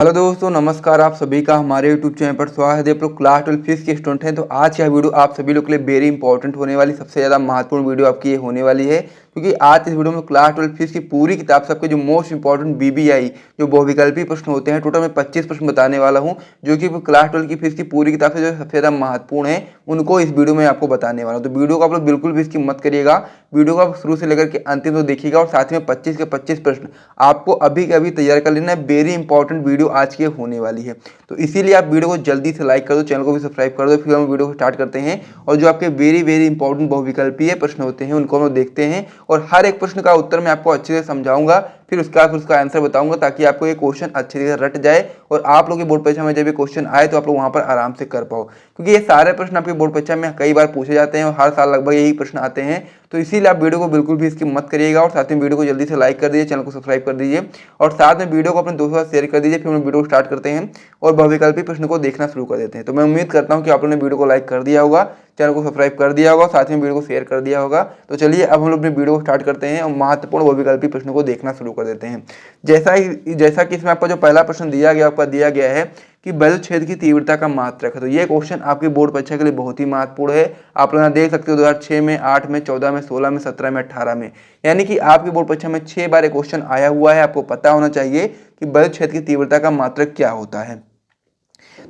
Hello दोस्तों, नमस्कार। आप सभी का हमारे YouTube चैनल पर स्वागत है। आप लोग क्लास 12 फिजिक्स के स्टूडेंट हैं तो आज का वीडियो आप सभी लोग के लिए वेरी इंपॉर्टेंट होने वाली, सबसे ज़्यादा महत्वपूर्ण वीडियो आपकी ये होने वाली है, क्योंकि आज इस वीडियो में क्लास 12 फिजिक्स की पूरी किताब सबके जो मोस्ट इंपॉर्टेंट BBI जो बहुविकल्पी प्रश्न होते हैं, टोटल में 25 प्रश्न बताने वाला हूँ, जो कि क्लास 12 की फिजिक्स की पूरी किताब से जो सबसे ज़्यादा महत्वपूर्ण है उनको इस वीडियो में आपको बताने वाला हूँ। तो वीडियो को आप लोग बिल्कुल भी इसकी मत करिएगा, वीडियो को आप शुरू से लेकर के अंतिम तो देखिएगा और साथ में 25 के 25 प्रश्न आपको अभी के अभी तैयार कर लेना है। वेरी इंपॉर्टेंट वीडियो आज की होने वाली है, तो इसीलिए आप वीडियो को जल्दी से लाइक कर दो, चैनल को भी सब्सक्राइब कर दो। फिर हम वीडियो को स्टार्ट करते हैं और जो आपके वेरी इंपॉर्टेंट बहुविकल्पीय प्रश्न होते हैं उनको हम देखते हैं और हर एक प्रश्न का उत्तर मैं आपको अच्छे से समझाऊंगा, फिर उसका आंसर बताऊंगा, ताकि आपको ये क्वेश्चन अच्छे से रट जाए और आप लोग के बोर्ड परीक्षा में जब ये क्वेश्चन आए तो आप लोग वहां पर आराम से कर पाओ, क्योंकि ये सारे प्रश्न आपके बोर्ड परीक्षा में कई बार पूछे जाते हैं और हर साल लगभग यही प्रश्न आते हैं। तो इसीलिए आप वीडियो को बिल्कुल भी इसकी मत करिएगा और साथ में वीडियो को जल्दी से लाइक कर दीजिए, चैनल को सब्सक्राइब कर दीजिए और साथ में वीडियो को अपने दोस्तों के साथ शेयर कर दीजिए। फिर हम वीडियो को स्टार्ट करते हैं और बहुविकल्पी प्रश्न को देखना शुरू कर देते हैं। तो मैं उम्मीद करता हूं कि आप लोगों ने वीडियो को लाइक कर दिया होगा, चैनल को सब्सक्राइब कर दिया होगा, साथ में वीडियो को शेयर कर दिया होगा। तो चलिए अब हम लोग अपने वीडियो को स्टार्ट करते हैं और महत्वपूर्ण बहुविकल्पी प्रश्नों को देखना शुरू कर देते हैं। जैसा कि इसमें आपका जो पहला प्रश्न दिया गया है कि वैद्युत क्षेत्र की तीव्रता का मात्रक है। तो ये क्वेश्चन आपके बोर्ड परीक्षा के लिए बहुत ही महत्वपूर्ण है। आप लोग यहाँ देख सकते हो 2006 में, 8 में, 14 में, 16 में, 17 में, 18 में, यानी कि आपके बोर्ड परीक्षा में 6 बार क्वेश्चन आया हुआ है। आपको पता होना चाहिए कि वैद्युत क्षेत्र की तीव्रता का मात्रक क्या होता है।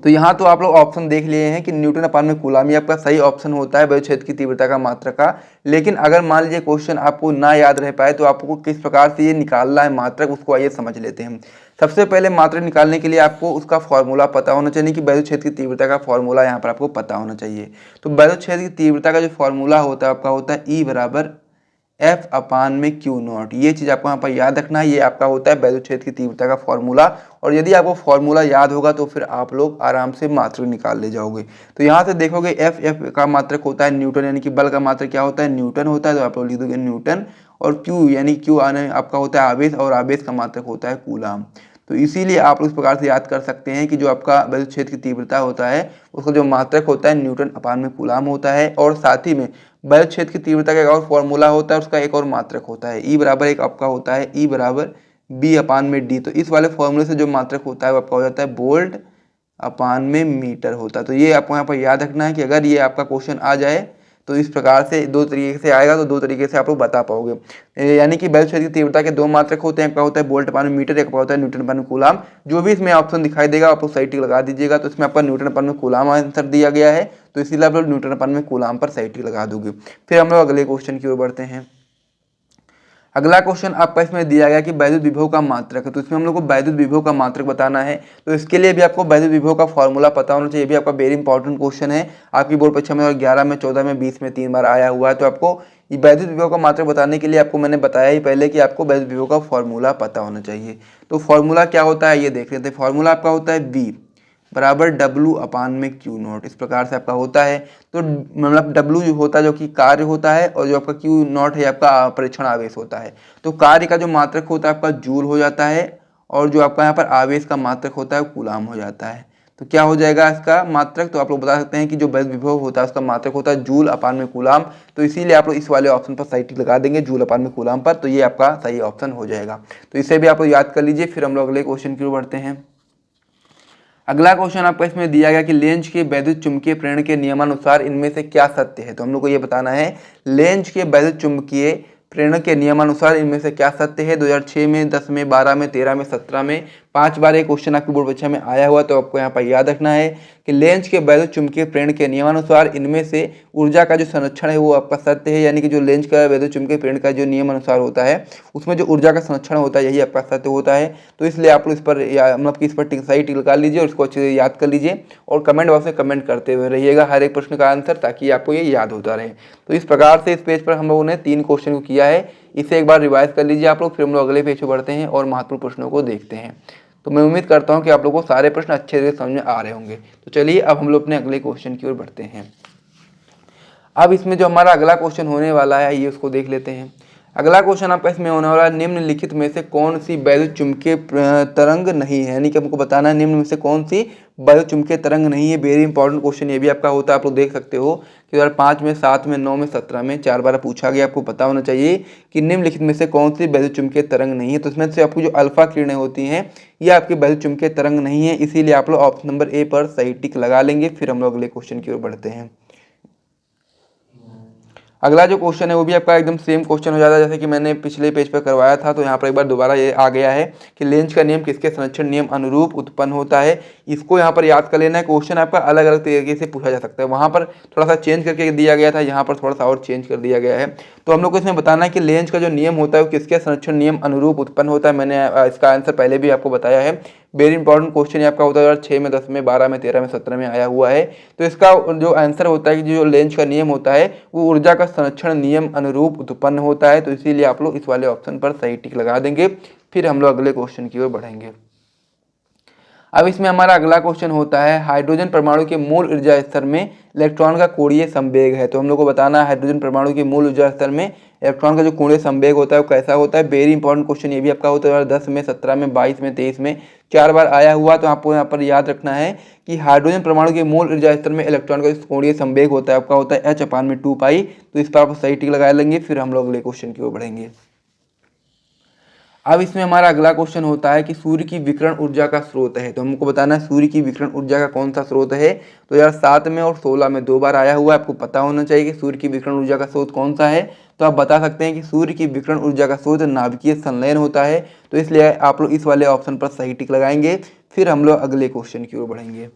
तो यहाँ तो आप लोग ऑप्शन देख लिए हैं कि न्यूटन अपान में कूलाम, ये आपका सही ऑप्शन होता है वैद्युत क्षेत्र की तीव्रता का मात्रक का। लेकिन अगर मान लीजिए क्वेश्चन आपको ना याद रह पाए तो आपको किस प्रकार से ये निकालना है मात्रक, उसको आइए समझ लेते हैं। सबसे पहले मात्रक निकालने के लिए आपको उसका फॉर्मूला पता होना चाहिए कि वैद्युत क्षेत्र की तीव्रता का फॉर्मूला यहाँ पर आपको पता होना चाहिए। तो वैद्युत क्षेत्र की तीव्रता का जो फॉर्मूला होता है आपका होता है E बराबर F अपान में Q नॉट। ये चीज़ आपको यहाँ पर याद रखना है, ये आपका होता है वैद्युत क्षेत्र की तीव्रता का फॉर्मूला। और यदि आपको फॉर्मूला याद होगा तो फिर आप लोग आराम से मात्रक निकाल ले जाओगे। तो यहाँ से देखोगे F का मात्रक होता है न्यूटन, यानी कि बल का मात्रक क्या होता है, न्यूटन होता है। तो आप लोग लिख दोगे न्यूटन। और Q यानी Q आने आपका होता है आवेश, और आवेश का मात्रक होता है कूलाम। तो इसीलिए आप इस प्रकार से याद कर सकते हैं कि जो आपका वैद्युत क्षेत्र की तीव्रता होता है उसका जो मात्रक होता है न्यूटन अपान में कूलाम होता है। और साथ ही में वैद्युत क्षेत्र की तीव्रता का एक और फॉर्मूला होता है, उसका एक और मात्रक होता है E बराबर एक आपका होता है E बराबर B अपान में D। तो इस वाले फॉर्मूले से जो मात्रक होता है वो आपका हो जाता है वोल्ट अपान में मीटर होता है। तो ये आपको यहाँ पर याद रखना है कि अगर ये आपका क्वेश्चन आ जाए तो इस प्रकार से दो तरीके से आएगा, तो दो तरीके से आप लोग बता पाओगे। यानी कि वैद्युत क्षेत्र की तीव्रता के दो मात्रक होते हैं, एक का होता है वोल्ट अपान में मीटर, एक का होता है न्यूटन अपान में कूलाम। जो भी इसमें ऑप्शन दिखाई देगा आप लोग सही टिक लगा दीजिएगा। तो इसमें आपका न्यूटन अपान में कूलाम आंसर दिया गया है, तो इसीलिए आप लोग न्यूटन अपान में कूलाम पर सही टिक लगा दोगे। फिर हम लोग अगले क्वेश्चन की ओर बढ़ते हैं। अगला क्वेश्चन आपका इसमें दिया गया कि वैद्युत विभव का मात्रक है। तो इसमें हम लोग को वैद्युत विभव का मात्रक बताना है। तो इसके लिए भी आपको वैद्युत विभव का फॉर्मूला पता होना चाहिए। ये भी आपका वेरी इंपॉर्टेंट क्वेश्चन है, आपकी बोर्ड परीक्षा में 11 में, 14 में, 20 में 3 बार आया हुआ है। तो आपको वैद्युत विभव का मात्रक बताने के लिए आपको मैंने बताया ही पहले कि आपको वैद्युत विभव का फॉर्मूला पता होना चाहिए। तो फॉर्मूला क्या होता है ये देख लेते हैं। फॉर्मूला आपका होता है V बराबर W अपान में Q नॉट, इस प्रकार से आपका होता है। तो मतलब W जो होता है जो कि कार्य होता है, और जो आपका Q नॉट है आपका परीक्षण आवेश होता है। तो कार्य का जो मात्रक होता है आपका जूल हो जाता है, और जो आपका यहाँ पर आवेश का मात्रक होता है कूलाम हो जाता है। तो क्या हो जाएगा इसका मात्रक, तो आप लोग बता सकते हैं कि जो वैद्युत विभव होता है उसका मात्रक होता है जूल अपान में कूलाम। तो इसीलिए आप लोग इस वाले ऑप्शन पर सही टिक लगा देंगे, जूल अपान में कूलाम पर। तो ये आपका सही ऑप्शन हो जाएगा। तो इसे भी आप लोग याद कर लीजिए। फिर हम लोग अगले क्वेश्चन की ओर बढ़ते हैं। अगला क्वेश्चन आपका इसमें दिया गया कि लेंज के वैद्युत चुंबकीय प्रेरण के नियमानुसार इनमें से क्या सत्य है। तो हम लोग को ये बताना है लेंज के वैद्युत चुंबकीय प्रेरण के नियमानुसार इनमें से क्या सत्य है। 2006 में, 10 में, 12 में, 13 में, 17 में 5 बार एक क्वेश्चन आपकी बोर्ड परीक्षा में आया हुआ। तो आपको यहाँ पर याद रखना है कि लेंज के वैद्युत चुंबकीय प्रेरण के नियमानुसार इनमें से ऊर्जा का जो संरक्षण है वो आपका सत्य है। यानी कि जो लेंज का वैद्युत चुंबकीय प्रेरण का जो नियम अनुसार होता है उसमें जो ऊर्जा का संरक्षण होता है यही आपका सत्य होता है। तो इसलिए आप लोग इस पर मतलब कि इस पर सही टिक लगा लीजिए और इसको अच्छे से याद कर लीजिए और कमेंट बॉक्स में कमेंट करते हुए रहिएगा हर एक प्रश्न का आंसर, ताकि आपको ये याद होता रहे। तो इस प्रकार से इस पेज पर हम लोगों ने 3 क्वेश्चन को किया है, इसे एक बार रिवाइज कर लीजिए आप लोग। फिर हम लोग अगले पेज पर बढ़ते हैं और महत्वपूर्ण प्रश्नों को देखते हैं। तो मैं उम्मीद करता हूं कि आप लोगों को सारे प्रश्न अच्छे से समझ में आ रहे होंगे। तो चलिए अब हम लोग अपने अगले क्वेश्चन की ओर बढ़ते हैं। अब इसमें जो हमारा अगला क्वेश्चन होने वाला है ये उसको देख लेते हैं। अगला क्वेश्चन आपका इसमें होने वाला है, निम्नलिखित में से कौन सी वैद्युत चुंबकीय तरंग नहीं है, यानी कि हमको बताना है निम्न में से कौन सी वैद्युत चुंबकीय तरंग नहीं है। वेरी इंपॉर्टेंट क्वेश्चन ये भी आपका होता है, आप लोग देख सकते हो कि 2005 में, 7 में, 9 में, 17 में 4 बार पूछा गया। आपको पता होना चाहिए कि निम्नलिखित में से कौन सी वैद्युत चुंबकीय तरंग नहीं है। तो इसमें से आपको जो अल्फा किरणें होती हैं ये आपकी वैद्युत चुंबकीय तरंग नहीं है, इसीलिए आप लोग ऑप्शन नंबर ए पर सही टिक लगा लेंगे। फिर हम लोग अगले क्वेश्चन की ओर बढ़ते हैं। अगला जो क्वेश्चन है वो भी आपका एकदम सेम क्वेश्चन हो जाता है जैसे कि मैंने पिछले पेज पर करवाया था। तो यहाँ पर एक बार दोबारा ये आ गया है कि लेंज का नियम किसके संरक्षण नियम अनुरूप उत्पन्न होता है। इसको यहाँ पर याद कर लेना है। क्वेश्चन आपका अलग अलग तरीके से पूछा जा सकता है, वहाँ पर थोड़ा सा चेंज करके दिया गया था, यहाँ पर थोड़ा सा और चेंज कर दिया गया है। तो हम लोग को इसमें बताना है कि लेंज का जो नियम होता है वो किसके संरक्षण नियम अनुरूप उत्पन्न होता है। मैंने इसका आंसर पहले भी आपको बताया है। वेरी इंपॉर्टेंट क्वेश्चन आपका होता है 6 में, 10 में, 12 में, 13 में, 17 में आया हुआ है। तो इसका जो आंसर होता है कि जो लेंज का नियम होता है वो ऊर्जा का संरक्षण नियम अनुरूप उत्पन्न होता है। तो इसीलिए आप लोग इस वाले ऑप्शन पर सही टिक लगा देंगे। फिर हम लोग अगले क्वेश्चन की ओर बढ़ेंगे। अब इसमें हमारा अगला क्वेश्चन होता है, हाइड्रोजन परमाणु के मूल ऊर्जा स्तर में इलेक्ट्रॉन का कोणीय संवेग है। तो हम लोग को बताना है हाइड्रोजन परमाणु के मूल ऊर्जा स्तर में इलेक्ट्रॉन का जो कोणीय संवेग होता है वो कैसा होता है। वेरी इंपॉर्टेंट क्वेश्चन ये भी आपका होता है 10 में, 17 में, 22 में, 23 में 4 बार आया हुआ। तो आपको यहाँ पर याद रखना है कि हाइड्रोजन परमाणु के मूल ऊर्जा स्तर में इलेक्ट्रॉन का जो कोणीय संवेग होता है आपका होता है h/2π। तो इस पर आप सही टिक लगा लेंगे। फिर हम लोग अगले क्वेश्चन की ओर बढ़ेंगे। अब इसमें हमारा अगला क्वेश्चन होता है कि सूर्य की विकिरण ऊर्जा का स्रोत है। तो हमको बताना है सूर्य की विकिरण ऊर्जा का कौन सा स्रोत है। तो यार 7 में और 16 में 2 बार आया हुआ है। आपको पता होना चाहिए कि सूर्य की विकिरण ऊर्जा का स्रोत कौन सा है। तो आप बता सकते हैं कि सूर्य की विकिरण ऊर्जा का स्रोत नाभिकीय संलयन होता है। तो इसलिए आप लोग इस वाले ऑप्शन पर सही टिक लगाएंगे। फिर हम लोग अगले क्वेश्चन की ओर बढ़ेंगे।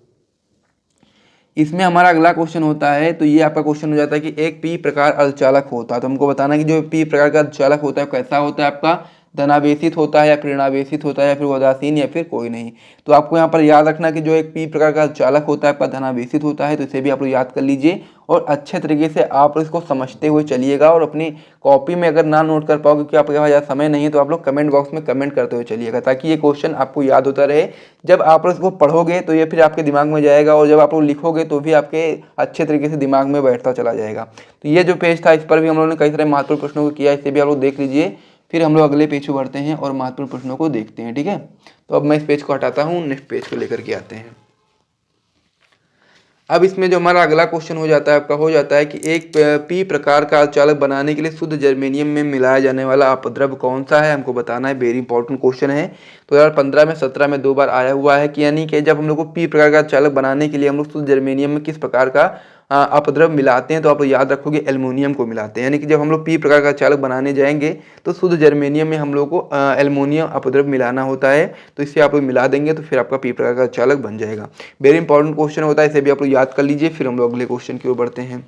इसमें हमारा अगला क्वेश्चन होता है, तो ये आपका क्वेश्चन हो जाता है कि एक पी प्रकार अर्धचालक होता है। तो हमको बताना है कि जो पी प्रकार का अर्धचालक होता है कैसा होता है, आपका धनावेशित होता है या फिर ऋणावेशित होता है या फिर उदासीन या फिर कोई नहीं। तो आपको यहाँ पर याद रखना कि जो एक पी प्रकार का चालक होता है आपका धनावेशित होता है। तो इसे भी आप लोग याद कर लीजिए और अच्छे तरीके से आप इसको समझते हुए चलिएगा। और अपनी कॉपी में अगर ना नोट कर पाओ क्योंकि आपके पास ज़्यादा समय नहीं है तो आप लोग कमेंट बॉक्स में कमेंट करते हुए चलिएगा ताकि ये क्वेश्चन आपको याद होता रहे। जब आप इसको पढ़ोगे तो ये फिर आपके दिमाग में जाएगा और जब आप लोग लिखोगे तो भी आपके अच्छे तरीके से दिमाग में बैठता चला जाएगा। तो ये जो पेज था इस पर भी हम लोगों ने कई सारे महत्वपूर्ण प्रश्नों को किया, इसे भी आप लोग देख लीजिए। फिर हम लोग अगले पेज को बढ़ते हैं और महत्वपूर्ण प्रश्नों को देखते हैं। ठीक है, तो अब मैं इस पेज को हटाता हूँ, नेक्स्ट पेज को लेकर के आते हैं। अब इसमें जो हमारा अगला क्वेश्चन हो जाता है आपका हो जाता है कि एक पी प्रकार का अर्धचालक बनाने के लिए शुद्ध जर्मेनियम में मिलाया जाने वाला अपद्रव्य कौन सा है, हमको बताना है। वेरी इंपॉर्टेंट क्वेश्चन है। तो यार 15 में, 17 में 2 बार आया हुआ है कि यानी कि जब हम लोग को पी प्रकार का अर्धचालक बनाने के लिए हम लोग शुद्ध जर्मेनियम में किस प्रकार का अपद्रव्य मिलाते हैं। तो आप याद रखोगे एल्युमिनियम को मिलाते हैं। यानी कि जब हम लोग पी प्रकार का चालक बनाने जाएंगे तो शुद्ध जर्मेनियम में हम लोग को एल्युमिनियम अपद्रव्य मिलाना होता है। तो इससे आप लोग मिला देंगे तो फिर आपका पी प्रकार का चालक बन जाएगा। वेरी इंपॉर्टेंट क्वेश्चन होता है, इसे भी आप लोग याद कर लीजिए। फिर हम लोग अगले क्वेश्चन की ओर बढ़ते हैं।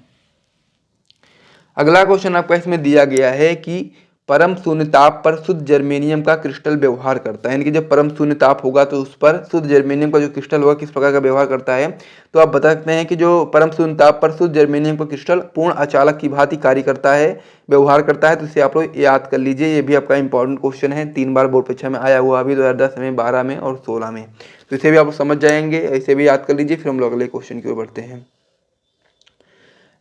अगला क्वेश्चन आपका इसमें दिया गया है कि परम शून्य ताप पर शुद्ध जर्मेनियम का क्रिस्टल व्यवहार करता है। यानी कि जब परम शून्य ताप होगा तो उस पर शुद्ध जर्मेनियम का जो क्रिस्टल होगा किस प्रकार का व्यवहार करता है। तो आप बता सकते हैं कि जो परम शून्य ताप पर शुद्ध जर्मेनियम का क्रिस्टल पूर्ण अचालक की भांति कार्य करता है, व्यवहार करता है। तो इसे आप लोग याद कर लीजिए, ये भी आपका इंपॉर्टेंट क्वेश्चन है, 3 बार बोर्ड परीक्षा में आया हुआ अभी 2010 में, 12 में और 16 में। तो इसे भी आप समझ जाएंगे, इसे भी याद कर लीजिए। फिर हम लोग अगले क्वेश्चन की ओर बढ़ते हैं।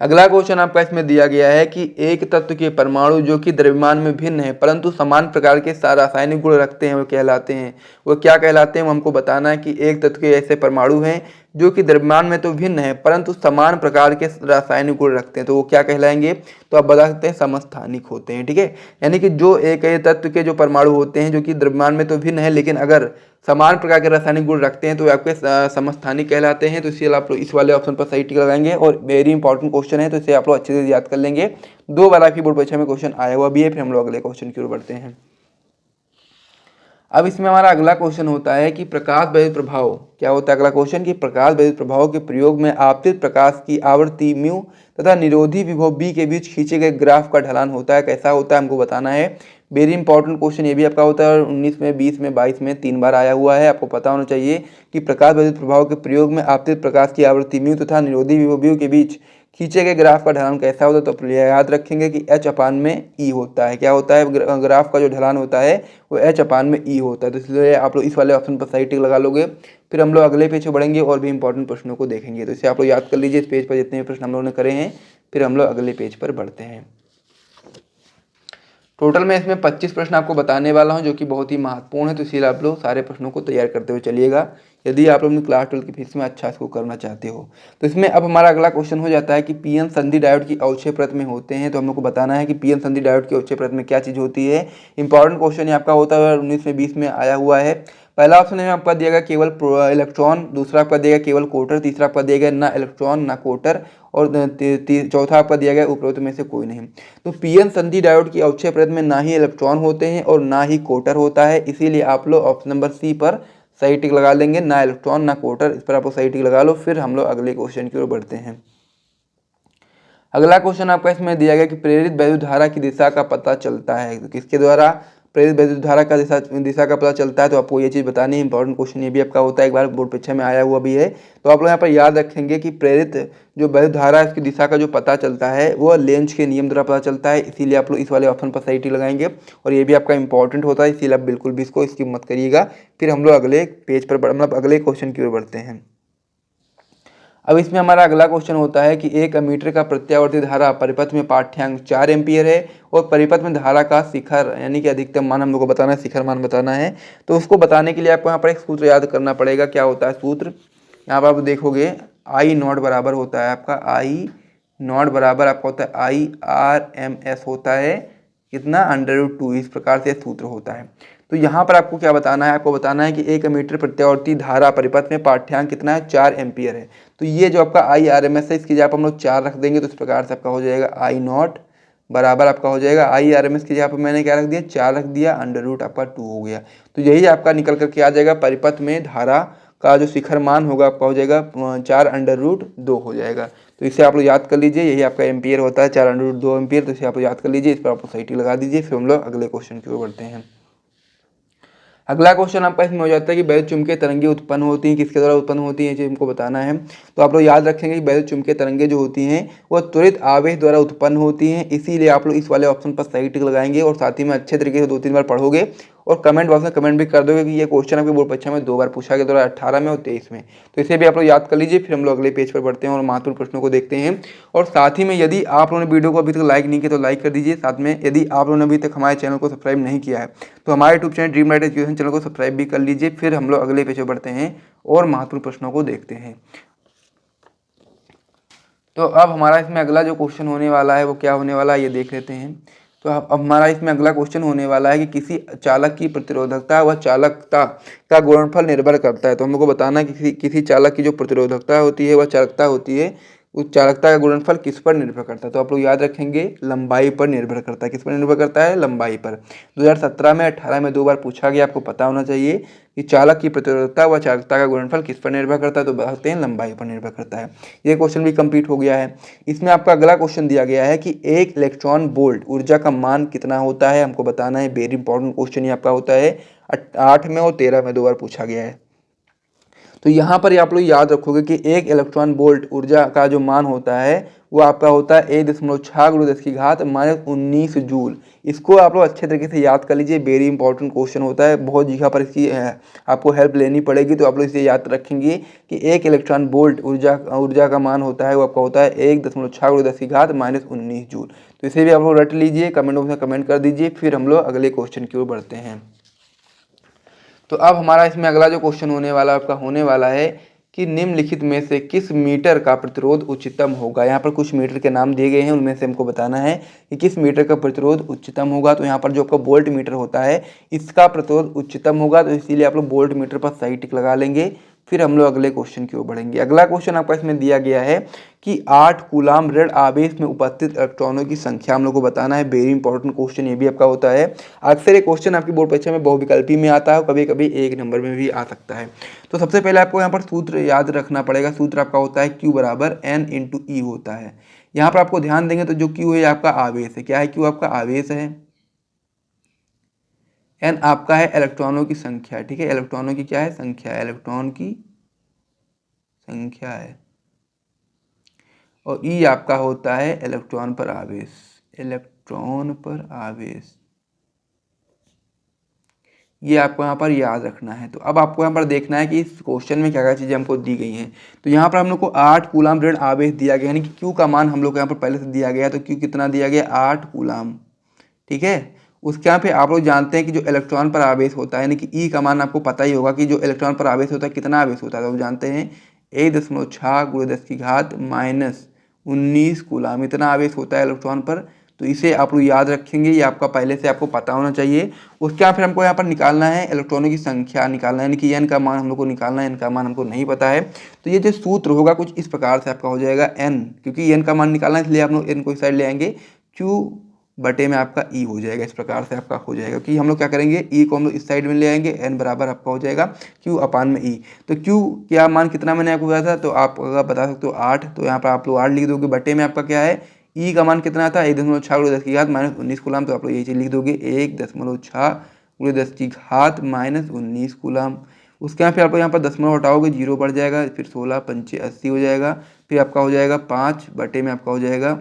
अगला क्वेश्चन आपका इसमें दिया गया है कि एक तत्व के परमाणु जो कि द्रव्यमान में भिन्न है परंतु समान प्रकार के रासायनिक गुण रखते हैं वो कहलाते हैं। वो क्या कहलाते हैं वो हमको बताना है कि एक तत्व के ऐसे परमाणु हैं जो कि द्रव्यमान में तो भिन्न है परंतु समान प्रकार के रासायनिक गुण रखते हैं। तो वो क्या कहलाएंगे। तो आप बता सकते हैं समस्थानिक होते हैं। ठीक है, यानी कि जो एक तत्व के जो परमाणु होते हैं जो कि द्रव्यमान में तो भिन्न है लेकिन अगर समान प्रकार के रासायनिक गुण रखते हैं तो आपके समस्थानिक कहलाते हैं। तो इसलिए आप लोग इस वाले ऑप्शन पर सही टिक लगाएंगे और वेरी इंपॉर्टेंट क्वेश्चन है तो इसे आप लोग अच्छे से याद कर लेंगे। 2 बार आपकी बोर्ड परीक्षा में क्वेश्चन आया हुआ भी है। फिर हम लोग अगले क्वेश्चन की ओर बढ़ते हैं। अब इसमें हमारा अगला क्वेश्चन होता है कि प्रकाश वैद्युत प्रभाव क्या होता है। अगला क्वेश्चन कि प्रकाश वैद्युत प्रभाव के प्रयोग में आपतित प्रकाश की आवृत्ति म्यू तथा निरोधी विभव बी के बीच खींचे गए ग्राफ का ढलान होता है, कैसा होता है हमको बताना है। वेरी इंपॉर्टेंट क्वेश्चन ये भी आपका होता है 19 में, 20 में, 22 में 3 बार आया हुआ है। आपको पता होना चाहिए कि प्रकाश वैद्युत प्रभाव के प्रयोग में आपतित प्रकाश की आवृत्ति म्यू तथा निरोधी विभव बी के बीच खींचे गए ग्राफ का ढलान कैसा होता है। तो याद रखेंगे कि h/e होता है। क्या होता है, ग्राफ का जो ढलान होता है वो h/e होता है। तो इसलिए आप लोग इस वाले ऑप्शन पर सही टिक लगा लोगे। फिर हम लोग अगले पेज पर बढ़ेंगे और भी इंपॉर्टेंट प्रश्नों को देखेंगे। तो इसे आप लोग याद कर लीजिए, इस पेज पर जितने भी प्रश्न हम लोगों ने करे हैं। फिर हम लोग अगले पेज पर बढ़ते हैं। टोटल मैं इसमें 25 प्रश्न आपको बताने वाला हूं जो कि बहुत ही महत्वपूर्ण है, तो इसीलिए आप लोग सारे प्रश्नों को तैयार करते हुए चलिएगा यदि आप लोग अपनी क्लास 12 की फीस में अच्छा इसको करना चाहते हो। तो इसमें अब हमारा अगला क्वेश्चन हो जाता है कि पीएन संधि डायोड की अवक्षय परत में होते हैं, तो हम लोग को बताना है कि पीएन संधि डायोड की अवक्षय परत में क्या चीज़ होती है। इंपॉर्टेंट क्वेश्चन ये आपका होता है 19 में 20 में आया हुआ है। पहला ऑप्शन में आपका दिया गया केवल इलेक्ट्रॉन, दूसरा आपका दिया गया केवल कोटर, तीसरा आपका दिया गया ना इलेक्ट्रॉन ना कोटर, और चौथा आपका दिया गया उपरोक्त में से कोई नहीं। तो पीएन संधि डायोड की अवक्षय परत में ना ही इलेक्ट्रॉन होते हैं और ना ही कोटर होता है, इसीलिए आप लोग ऑप्शन नंबर सी पर सही टिक लगा लेंगे, ना इलेक्ट्रॉन ना कोटर, इस पर आप सही टिक लगा लो। फिर हम लोग अगले क्वेश्चन की ओर बढ़ते हैं। अगला क्वेश्चन आपका इसमें दिया गया कि प्रेरित वैद्युत धारा की दिशा का पता चलता है, तो किसके द्वारा प्रेरित वैद्युत धारा का दिशा का पता चलता है, तो आपको ये चीज़ बतानी है। इंपॉर्टेंट क्वेश्चन ये भी आपका होता है, एक बार बोर्ड परीक्षा में आया हुआ भी है। तो आप लोग यहाँ पर याद रखेंगे कि प्रेरित जो वैद्युत धारा है उसकी दिशा का जो पता चलता है वो लेंज के नियम द्वारा पता चलता है, इसीलिए आप लोग इस वाले ऑप्शन पर सही टिक लगाएंगे। और ये भी आपका इंपॉर्टेंट होता है, इसीलिए आप बिल्कुल भी इसको स्किप मत करिएगा। फिर हम लोग अगले पेज पर मतलब अगले क्वेश्चन की ओर बढ़ते हैं। अब इसमें हमारा अगला क्वेश्चन होता है कि 1 एमीटर का प्रत्यावर्ती धारा परिपथ में पाठ्यांक 4 एम्पियर है और परिपथ में धारा का शिखर यानी कि अधिकतम मान हम लोग को बताना है, शिखर मान बताना है। तो उसको बताने के लिए आपको यहाँ पर एक सूत्र याद करना पड़ेगा। क्या होता है सूत्र, यहाँ पर आप देखोगे आई नॉट बराबर होता है आपका, आई नॉट बराबर आपका होता है IRMS होता है कितना, √2, इस प्रकार से सूत्र होता है। तो यहाँ पर आपको क्या बताना है, आपको बताना है कि 1 एमीटर प्रत्यावर्ती धारा परिपथ में पाठ्यांक कितना है, 4 एम्पियर है। तो ये जो आपका IRMS है इसकी जगह पर हम लोग 4 रख देंगे, तो इस प्रकार से आपका हो जाएगा आई नॉट बराबर आपका हो जाएगा IRMS की जगह पर मैंने क्या रख दिया, 4 रख दिया, √2 आपका 2 हो गया। तो यही आपका निकल करके आ जाएगा, परिपथ में धारा का जो शिखर मान होगा आपका हो जाएगा 4 √2 हो जाएगा। तो इसे आप लोग याद कर लीजिए, यही आपका एम्पियर होता है 4 √2 एम्पियर। तो इसे आप लोग याद कर लीजिए, इस पर आप सही टिक लगा दीजिए। फिर हम लोग अगले क्वेश्चन की ओर बढ़ते हैं। अगला क्वेश्चन आपका इसमें हो जाता है कि वैद्युत चुम्बकीय तरंगे उत्पन्न होती हैं, किसके द्वारा उत्पन्न होती हैं, ये हमको बताना है। तो आप लोग याद रखेंगे कि वैद्युत चुम्बकीय तरंगे जो होती हैं वह त्वरित आवेश द्वारा उत्पन्न होती हैं, इसीलिए आप लोग इस वाले ऑप्शन पर सही टिक लगाएंगे और साथ ही में अच्छे तरीके से 2-3 बार पढ़ोगे और कमेंट बॉक्स में कमेंट भी कर दोगे कि ये क्वेश्चन आपके बोर्ड परीक्षा में 2 बार पूछा गया, 2018 में और 23 में। तो इसे भी आप लोग याद कर लीजिए। फिर हम लोग अगले पेज पर बढ़ते हैं और महत्वपूर्ण प्रश्नों को देखते हैं। और साथ ही में यदि आप लोगों ने वीडियो को अभी तक लाइक नहीं किया तो लाइक कर दीजिए। साथ में यदि आप लोगों ने अभी तक हमारे चैनल को सब्सक्राइब नहीं किया है तो हमारे YouTube channel dream light education channel को सब्सक्राइब भी कर लीजिए। फिर हम लोग अगले पेज पर बढ़ते हैं और महत्वपूर्ण प्रश्नों को देखते हैं। तो अब हमारा इसमें अगला जो क्वेश्चन होने वाला है वो क्या होने वाला है ये देख लेते हैं। तो अब हमारा इसमें अगला क्वेश्चन होने वाला है कि किसी चालक की प्रतिरोधकता व चालकता का गुणनफल निर्भर करता है। तो हम लोग को बताना है कि किसी चालक की जो प्रतिरोधकता होती है वह चालकता होती है, उस चालकता का गुणनफल किस पर निर्भर करता है। तो आप लोग याद रखेंगे लंबाई पर निर्भर करता है। किस पर निर्भर करता है, लंबाई पर। 2017 में 18 में 2 बार पूछा गया, आपको पता होना चाहिए कि चालक की प्रतिरोधकता व चालकता का गुणनफल किस पर निर्भर करता है, तो बताते हैं लंबाई पर निर्भर करता है। ये क्वेश्चन भी कंप्लीट हो गया है। इसमें आपका अगला क्वेश्चन दिया गया है कि 1 इलेक्ट्रॉन वोल्ट ऊर्जा का मान कितना होता है, हमको बताना है। वेरी इंपॉर्टेंट क्वेश्चन ये आपका होता है, 8 में और 13 में 2 बार पूछा गया है। तो यहाँ पर आप लोग याद रखोगे कि 1 इलेक्ट्रॉन वोल्ट ऊर्जा का जो मान होता है वो आपका होता है 1.6×10⁻19 जूल। इसको आप लोग अच्छे तरीके से याद कर लीजिए, वेरी इंपॉर्टेंट क्वेश्चन होता है, बहुत जगह पर इसकी आपको हेल्प लेनी पड़ेगी। तो आप लोग इसे याद रखेंगे कि 1 इलेक्ट्रॉन वोल्ट ऊर्जा का मान होता है वो आपका होता है 1.6×10⁻19 जूल। तो इसे भी आप लोग रट लीजिए, कमेंट बॉक्स में कमेंट कर दीजिए। फिर हम लोग अगले क्वेश्चन की ओर बढ़ते हैं। तो अब हमारा इसमें अगला जो क्वेश्चन होने वाला है कि निम्नलिखित में से किस मीटर का प्रतिरोध उच्चतम होगा। यहाँ पर कुछ मीटर के नाम दिए गए हैं, उनमें से हमको बताना है कि किस मीटर का प्रतिरोध उच्चतम होगा। तो यहाँ पर जो आपका वोल्ट मीटर होता है इसका प्रतिरोध उच्चतम होगा, तो इसीलिए आप लोग वोल्ट मीटर पर सही टिक लगा लेंगे। फिर हम लोग अगले क्वेश्चन की ओर बढ़ेंगे। अगला क्वेश्चन आपका इसमें दिया गया है कि 8 कूलाम ऋण आवेश में उपस्थित इलेक्ट्रॉनों की संख्या हम लोग को बताना है। वेरी इंपॉर्टेंट क्वेश्चन ये भी आपका होता है। अक्सर ये क्वेश्चन आपकी बोर्ड परीक्षा में बहुविकल्पी में आता है, कभी कभी 1 नंबर में भी आ सकता है। तो सबसे पहले आपको यहाँ पर सूत्र याद रखना पड़ेगा। सूत्र आपका होता है Q बराबर N × E होता है। यहाँ पर आपको ध्यान देंगे तो जो Q है आपका आवेश है। क्या है, Q आपका आवेश है, N आपका है इलेक्ट्रॉनों की संख्या। ठीक है, इलेक्ट्रॉनों की क्या है, संख्या, इलेक्ट्रॉन की संख्या है। और E आपका होता है इलेक्ट्रॉन पर आवेश, इलेक्ट्रॉन पर आवेश। ये आपको यहाँ पर याद रखना है। तो अब आपको यहाँ पर देखना है कि इस क्वेश्चन में क्या क्या चीज़ें हमको दी गई हैं। तो यहाँ पर हम लोग को 8 कूलाम ऋण आवेश दिया गया, यानी कि Q का मान हम लोग को यहाँ पर पहले से दिया गया है। तो Q कितना दिया गया, 8 कूलाम। ठीक है, उसके यहाँ पे आप लोग जानते हैं कि जो इलेक्ट्रॉन पर आवेश होता है यानी कि ई का मान आपको पता ही होगा कि जो इलेक्ट्रॉन पर आवेश होता है कितना आवेश होता है, तो आप जानते हैं 1.6 × 10⁻⁻19 कूलाम इतना आवेश होता है इलेक्ट्रॉन पर। तो इसे आप लोग याद रखेंगे, ये आपका पहले से आपको पता होना चाहिए। उसके बाद फिर हमको यहाँ पर निकालना है इलेक्ट्रॉनों की संख्या निकालना है, यानी कि एन का मान हम लोग को निकालना है, एन का मान हमको नहीं पता है। तो ये जो सूत्र होगा कुछ इस प्रकार से आपका हो जाएगा एन, क्योंकि एन का मान निकालना है इसलिए आप लोग एन को इस साइड ले आएंगे, क्यू बटे में आपका ई हो जाएगा, इस प्रकार से आपका हो जाएगा। कि हम लोग क्या करेंगे, ई को हम लोग इस साइड में ले आएंगे, एन बराबर आपका हो जाएगा क्यू अपान में ई। तो क्यू क्या मान कितना मैंने आपको बताया था, तो आप अगर बता सकते हो 8, तो यहाँ पर आप लोग 8 लिख दोगे। बटे में आपका क्या है, ई का मान कितना था 1.6 × 10⁻⁻19 कूलाम, तो आप लोग यही चीज़ लिख दोगे 1.6 × 10⁻⁻19 कूलाम। उसके यहाँ फिर आप लोग यहाँ पर दशमलव हटाओगे, 0 बढ़ जाएगा, फिर 16 पंचे 80 हो जाएगा। फिर आपका हो जाएगा 5 बटे में आपका हो जाएगा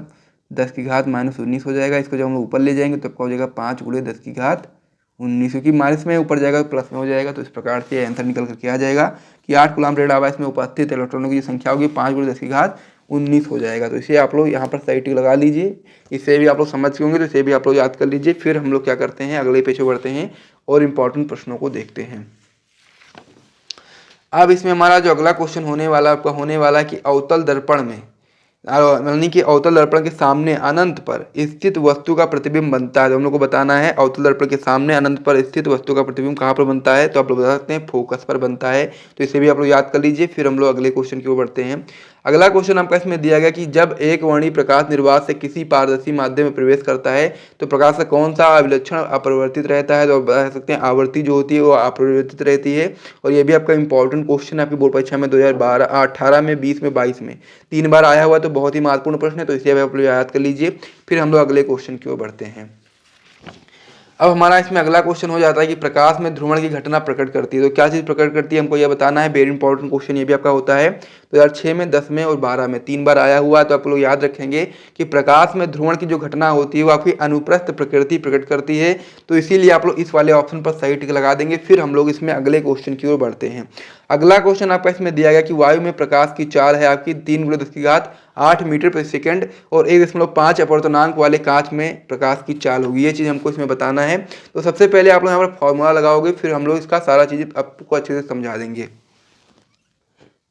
10⁻⁻19 हो जाएगा। इसको जब हम ऊपर ले जाएंगे तो आपका हो जाएगा 5 × 10⁻19, क्योंकि माइनस में ऊपर जाएगा प्लस में हो जाएगा। तो इस प्रकार से आंसर निकल करके आ जाएगा कि 8 कूलाम रेड आवास में उपस्थित इलेक्ट्रॉनों की संख्या होगी 5 × 10⁻19 हो जाएगा। तो इसे आप लोग यहाँ पर सही टिक लगा लीजिए, इससे भी आप लोग समझ के होंगे, तो इसे भी आप लोग याद कर लीजिए। फिर हम लोग क्या करते हैं, अगले पेज बढ़ते हैं और इम्पोर्टेंट प्रश्नों को देखते हैं। अब इसमें हमारा जो अगला क्वेश्चन होने वाला आपका होने वाला है कि अवतल दर्पण में, यानी कि अवतल दर्पण के सामने अनंत पर स्थित वस्तु का प्रतिबिंब बनता है। तो हम लोग को बताना है अवतल दर्पण के सामने अनंत पर स्थित वस्तु का प्रतिबिंब कहाँ पर बनता है, तो आप लोग बता सकते हैं फोकस पर बनता है। तो इसे भी आप लोग याद कर लीजिए। फिर हम लोग अगले क्वेश्चन की ओर बढ़ते हैं। अगला क्वेश्चन आपका इसमें दिया गया कि जब एक वर्णीय प्रकाश निर्वात से किसी पारदर्शी माध्यम में प्रवेश करता है तो प्रकाश का कौन सा अभिलक्षण अपरिवर्तित रहता है, तो बता सकते हैं आवृत्ति जो होती है वो अपरिवर्तित रहती है। और ये भी आपका इंपॉर्टेंट क्वेश्चन है आपकी बोर्ड परीक्षा में 2018 में, 20 में, 22 में 3 बार आया हुआ, तो बहुत ही महत्वपूर्ण प्रश्न है। तो इसे आप लोग याद कर लीजिए। फिर हम लोग अगले क्वेश्चन की ओर बढ़ते हैं। अब हमारा इसमें अगला क्वेश्चन हो जाता है कि प्रकाश में ध्रुवण की घटना प्रकट करती है। तो क्या चीज़ प्रकट करती है हमको यह बताना है, वेरी इंपॉर्टेंट क्वेश्चन ये भी आपका होता है। 2006 में, 10 में और 12 में 3 बार आया हुआ है। तो आप लोग याद रखेंगे कि प्रकाश में ध्रुवण की जो घटना होती है वो आपकी अनुप्रस्थ प्रकृति प्रकट करती है। तो इसीलिए आप लोग इस वाले ऑप्शन पर सही टिक लगा देंगे। फिर हम लोग इसमें अगले क्वेश्चन की ओर बढ़ते हैं। अगला क्वेश्चन आपका इसमें दिया गया कि वायु में प्रकाश की चाल है आपकी 3 × 10⁸ मीटर प्रति सेकंड और 1.5 अपवर्तनांक वाले कांच में प्रकाश की चाल होगी। ये चीज़ हमको इसमें बताना है। तो सबसे पहले आप लोग यहाँ पर फॉर्मूला लगाओगे, फिर हम लोग इसका सारा चीज़ आपको अच्छे से समझा देंगे।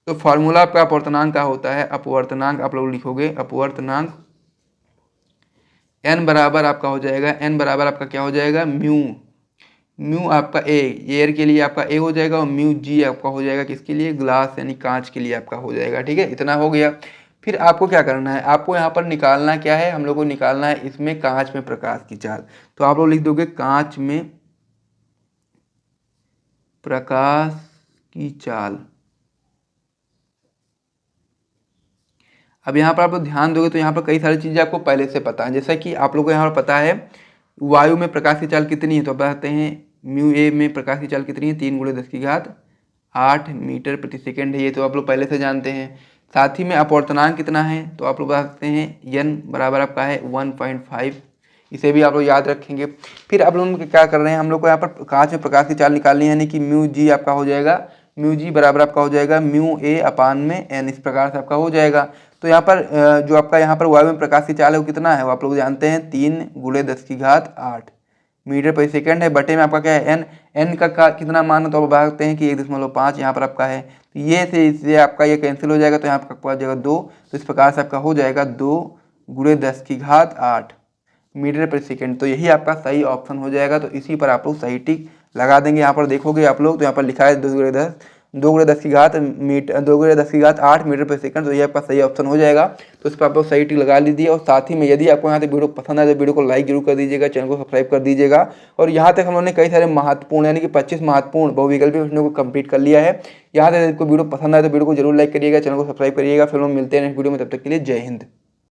तो फार्मूला आपका अपवर्तनांक का होता है, अपवर्तनांक आप लोग लिखोगे, अपवर्तनांक n बराबर आपका हो जाएगा, n बराबर आपका क्या हो जाएगा, म्यू आपका ए, एयर के लिए आपका ए हो जाएगा, और म्यू जी आपका हो जाएगा किसके लिए, ग्लास यानी कांच के लिए आपका हो जाएगा। ठीक है, इतना हो गया। फिर आपको क्या करना है, आपको यहाँ पर निकालना क्या है, हम लोग को निकालना है इसमें कांच में प्रकाश की चाल। तो आप लोग लिख दोगे कांच में प्रकाश की चाल। अब यहाँ पर आप लोग ध्यान दोगे तो यहाँ पर कई सारी चीज़ें आपको पहले से पता है, जैसा कि आप लोगों को यहाँ पर पता है वायु में प्रकाश की चाल कितनी है। तो आप बताते हैं म्यू ए में प्रकाश की चाल कितनी है, 3 × 10⁸ मीटर प्रति सेकंड है। ये तो आप लोग पहले से जानते हैं। साथ ही में अपवर्तनांक कितना है, तो आप लोग बता सकते हैं n बराबर आपका है 1.5, इसे भी आप लोग याद रखेंगे। फिर आप लोग क्या कर रहे हैं, हम लोग को यहाँ पर कांच में प्रकाश की चाल निकालनी है, यानी कि म्यू जी आपका हो जाएगा, म्यू जी बराबर आपका हो जाएगा म्यू ए अपान में n, इस प्रकार से आपका हो जाएगा। तो यहाँ पर जो आपका यहाँ पर वायु में प्रकाश की चाल है वो कितना है, वो आप लोग जानते हैं 3 × 10⁸ मीटर प्रति सेकंड है। बटे में आपका क्या है n का कितना मान है, तो आप बता सकते हैं कि 1.5 यहाँ पर आपका है। तो ये से इससे आपका ये कैंसिल हो जाएगा, तो यहाँ पर आपका जाएगा 2। तो इस प्रकार से आपका हो जाएगा 2 × 10⁸ मीटर प्रति सेकंड। तो यही आपका सही ऑप्शन हो जाएगा। तो इसी पर आप लोग सही टिक लगा देंगे। यहाँ पर देखोगे आप लोग तो यहाँ पर लिखा है 2 × 10⁸ मीटर, 2 × 10⁸ मीटर प्रति सेकंड। तो ये आपका सही ऑप्शन हो जाएगा। तो इस पर आप लोग सही टिक लगा लीजिए। और साथ ही में यदि आपको यहाँ से वीडियो पसंद आए तो वीडियो को लाइक जरूर कर दीजिएगा, चैनल को सब्सक्राइब कर दीजिएगा। और यहाँ तक हम लोगों ने कई सारे महत्वपूर्ण यानी कि 25 महत्वपूर्ण बहुविकल्पी प्रश्नों को कंप्लीट कर लिया है। यहाँ तक आपको वीडियो पसंद आए तो वीडियो को जरूर लाइक करिएगा, चैनल को सब्सक्राइब करिएगा। फिर हम मिलते हैं नेक्स्ट वीडियो में, तब तक के लिए जय हिंद।